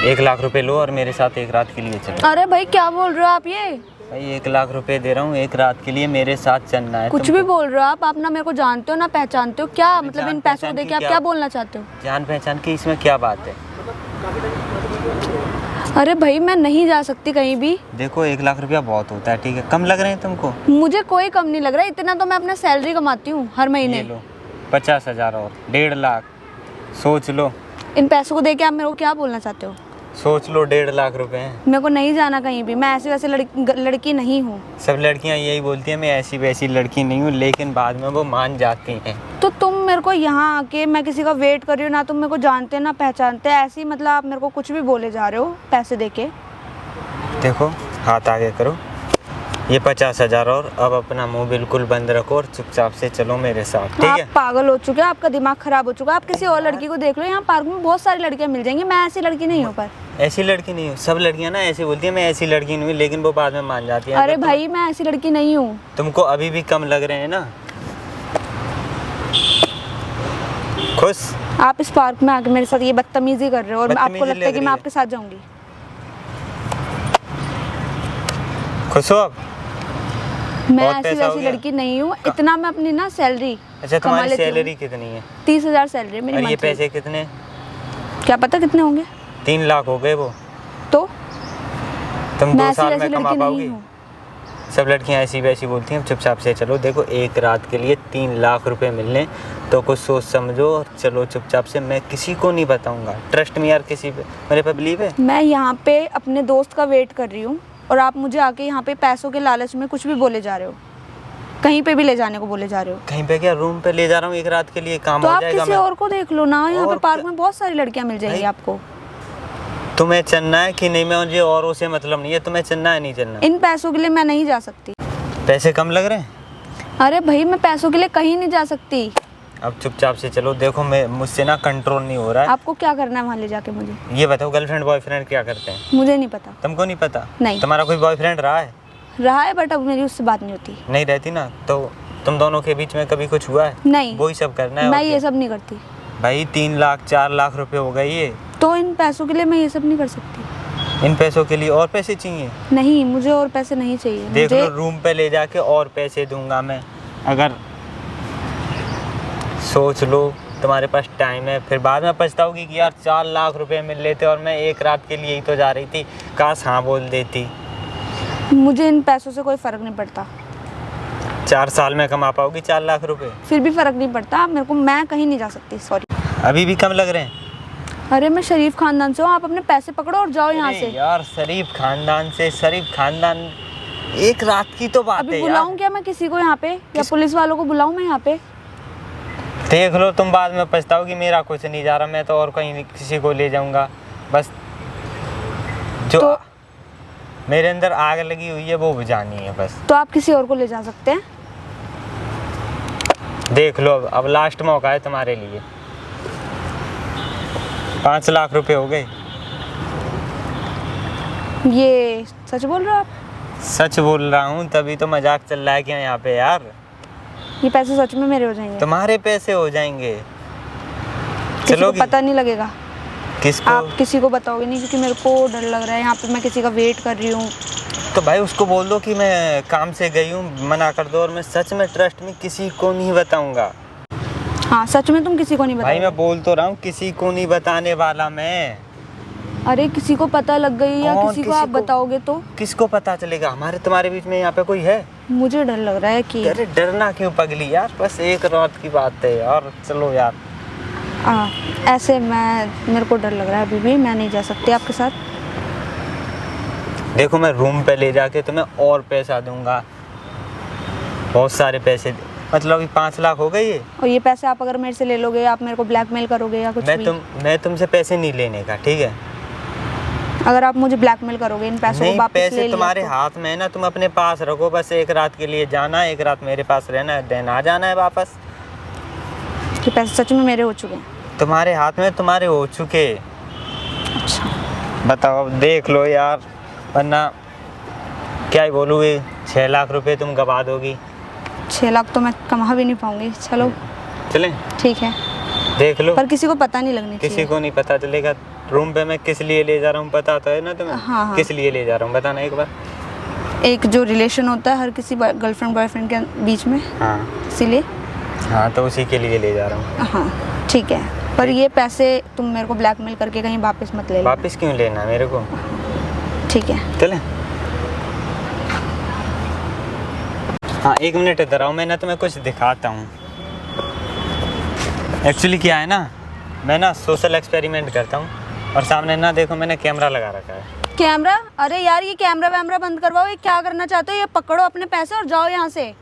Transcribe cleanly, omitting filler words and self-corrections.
1 लाख रुपए लो और मेरे साथ एक रात के लिए चलो। अरे भाई क्या बोल रहे हो आप ये? भाई 1 लाख रुपए दे रहा हूँ, एक रात के लिए मेरे साथ चलना है। कुछ भी बोल रहे हो आप ना मेरे को जानते हो ना पहचानते हो क्या? मतलब इन पैसों को देके आप क्या बोलना चाहते हो? जान पहचान की इसमें क्या बात है? अरे भाई मैं नहीं जा सकती कहीं भी। देखो 1 लाख रुपया बहुत होता है, ठीक है? कम लग रहे हैं तुमको? मुझे कोई कम नहीं लग रहा है, इतना तो मैं अपना सैलरी कमाती हूँ हर महीने। ये लो 50,000 और 1.5 लाख, सोच लो। इन पैसों को देके आप मेरे को क्या बोलना चाहते हो? सोच लो 1.5 लाख रुपए हैं। मेरे को नहीं जाना कहीं भी, मैं ऐसी वैसे लड़की नहीं हूँ। सब लड़कियां यही बोलती हैं मैं ऐसी वैसी लड़की नहीं हूँ, लेकिन बाद में वो मान जाती हैं। तो तुम मेरे को यहाँ आके मैं किसी का वेट कर रही हूँ ना, तुम मेरे को जानते ना पहचानते, ऐसे ही मतलब आप मेरे को कुछ भी बोले जा रहे हो पैसे देके। देखो हाथ आगे करो, ये 50,000 और अब अपना मुंह बिल्कुल बंद रखो और चुपचाप से चलो मेरे साथ, ठीक है? आप पागल हो चुके हो, आपका दिमाग खराब हो चुका है। आप किसी और लड़की को देख लो, यहाँ पार्क में बहुत सारी लड़कियाँ मिल जाएंगी, मैं ऐसी लड़की नहीं हूँ। पर ऐसी लड़की नहीं हूँ, सब लड़कियां ना ऐसी बोलती हैं मैं ऐसी लड़की नहीं हूँ, लेकिन वो बाद में मान जाती हैं। अरे भाई मैं ऐसी लड़की नहीं हूँ। तुमको अभी भी कम लग रहे हैं ना? खुश? आप इस पार्क में आके मेरे साथ ये बदतमीजी कर रहे हो और आपको लगता है कि मैं आपके साथ जाऊंगी। खुश हो अब? मैं ऐसी वैसी लड़की नहीं हूँ, इतना मैं अपनी ना सैलरी। अच्छा तुम्हारी सैलरी कितनी है? 30,000 सैलरी मेरी। और ये पैसे कितने? क्या पता कितने होंगे। 3 लाख हो गए वो तो तुम 2 साल में कमा पाओगी? सब लड़कियां ऐसी वैसी बोलती हैं, चुपचाप से चलो। देखो एक रात के लिए 3 लाख रुपए मिलने, तो कुछ सोच समझो और चलो चुपचाप से। मैं किसी को नहीं बताऊंगा, ट्रस्ट में यार, किसी पे मेरे पे बिलीव है। मैं यहाँ पे अपने दोस्त का वेट कर रही हूँ और आप मुझे आके यहाँ पे पैसों के लालच में कुछ भी बोले जा रहे हो, कहीं पे भी ले जाने को बोले जा रहे हो। कहीं पे क्या, रूम पे ले जा रहा हूँ एक रात के लिए, काम हो जाएगा। तो आप किसी और को देख लो ना, यहाँ पे पार्क में बहुत सारी लड़कियाँ मिल जाएंगी आपको। तुम्हें चलना है कि नहीं? मैं मुझे औरों से मतलब नहीं है, तुम्हें चलना है नहीं चलना? इन पैसों के लिए मैं नहीं जा सकती। पैसे कम लग रहे हैं? अरे भाई मैं पैसों के लिए कहीं नहीं जा सकती। अब चुपचाप से चलो। देखो मैं मुझसे ना कंट्रोल नहीं हो रहा है। आपको क्या करना है वहाँ ले जाके मुझे? ये बताओ गर्लफ्रेंड बॉयफ्रेंड क्या करते हैं? मुझे नहीं पता। तुमको नहीं पता? नहीं। तुम्हारा कोई बॉयफ्रेंड रहा है? रहा है, बट अब मेरी उससे बात नहीं होती। नहीं रहती ना, तो तुम दोनों के बीच में कभी कुछ हुआ है? नहीं। वही सब करना है। मैं ये सब नहीं करती भाई। 3 लाख 4 लाख रुपए हो गए ये। तो इन पैसों के लिए मैं ये सब नहीं कर सकती। इन पैसों के लिए और पैसे चाहिए? नहीं, मुझे और पैसे नहीं चाहिए। देख लो रूम पे ले जाके और पैसे दूंगा मैं। अगर सोच लो, तुम्हारे पास टाइम है, फिर बाद में पछताओगी कि यार 4 लाख रुपए मिल लेते और मैं एक रात के लिए ही तो जा रही थी, काश हाँ बोल देती। मुझे इन पैसों से कोई फर्क नहीं पड़ता। 4 साल में कमा पाओगी 4 लाख रुपए? फिर भी फर्क नहीं पड़ता मेरे को, मैं कहीं नहीं जा सकती। सॉरी। अभी भी कम लग रहे हैं? अरे मैं शरीफ खानदान से हूँ, आप अपने पैसे पकड़ो और जाओ यहाँ से। यार शरीफ खानदान से, शरीफ खानदान, एक रात की तो बात है। अभी बुलाऊं क्या मैं किसी को यहाँ पे, या पुलिस वालों को बुलाऊं मैं यहाँ पे? देख लो तुम बाद में पछताओगी। मेरा कुछ नहीं जा रहा, मैं तो और कहीं किसी को ले जाऊंगा। बस जो तो मेरे अंदर आग लगी हुई है वो बुझानी है बस। तो आप किसी और को ले जा सकते हैं। देख लो अब लास्ट मौका है तुम्हारे लिए। 5 लाख रुपए हो गए। ये सच बोल रहे हो आप? सच बोल रहा हूँ, तभी तो मजाक चल रहा है क्या यहाँ पे यार? ये पैसे सच में मेरे हो जाएंगे? तुम्हारे पैसे हो जाएंगे। चलो, पता नहीं लगेगा। किसको? आप किसी को बताओगे नहीं, क्योंकि मेरे को डर लग रहा है। यहाँ पे मैं किसी का वेट कर रही हूँ। तो भाई उसको बोल दो कि मैं काम से गई हूँ, मना कर दो। और मैं सच में ट्रस्ट में किसी को नहीं बताऊंगा। हाँ सच में तुम किसी को नहीं बताओगे? भाई मैं बोल तो रहा हूँ, किसी को नहीं बताने वाला मैं। अरे किसी को पता लग गई या किसी को आप बताओगे तो? किसको पता चलेगा? हमारे तुम्हारे बीच में यहाँ पे कोई है? मुझे डर लग रहा है कि। अरे डरना क्यों पगली यार, बस एक रात की बात है यार, चलो यार। ऐसे मेरे को डर लग रहा है, अभी भी मैं नहीं जा सकती आपके साथ। देखो मैं रूम पे ले जाके तुम्हें और पैसा दूंगा, बहुत सारे पैसे। मतलब अभी 5 लाख हो गए ये। और ये पैसे आप अगर मेरे से ले लोगे, आप मेरे को ब्लैकमेल करोगे या कुछ भी? मैं तुमसे पैसे नहीं लेने का, ठीक है? अगर आप मुझे ब्लैकमेल करोगे, इन पैसों को वापस ले लिया। पैसे तुम्हारे हाथ में है ना, तुम अपने पास रखो। बस एक रात के लिए जाना है, एक रात मेरे पास रहना है, देन आ जाना है वापस। ये पैसे सच में मेरे हो चुके हैं? तुम्हारे हाथ में, तुम्हारे हो चुके। अच्छा बताओ, देख लो यार, वरना क्या ही बोलूँगी। 6 लाख रुपए तुम गवा दोगी। 6 लाख तो मैं कमा भी नहीं पाऊंगी। चलो चलें? ठीक है, देख लो। पर किसी को पता नहीं लगनी चाहिए। किसी को नहीं पता चलेगा। रूम पे मैं किस लिए ले जा रहा हूँ पता तो है ना तुम्हें? हाँ, हाँ। किस लिए ले जा रहा हूँ बताना एक बार। एक जो रिलेशन होता है हर किसी गर्लफ्रेंड बॉयफ्रेंड के बीच में, हाँ इसीलिए। हाँ, तो उसी के लिए ले जा रहा हूँ। हाँ ठीक है, पर ये पैसे तुम मेरे को ब्लैकमेल करके कहीं वापस मत ले लेना। वापस क्यों लेना मेरे को? ठीक है। चले। हाँ 1 मिनट इधर आओ, मैं ना तुम्हें कुछ दिखाता हूँ। एक्चुअली क्या है ना, मैं ना सोशल एक्सपेरिमेंट करता हूँ और सामने ना देखो मैंने कैमरा लगा रखा है। कैमरा? अरे यार ये कैमरा वैमरा बंद करवाओ, ये क्या करना चाहते हो? ये पकड़ो अपने पैसे और जाओ यहाँ से।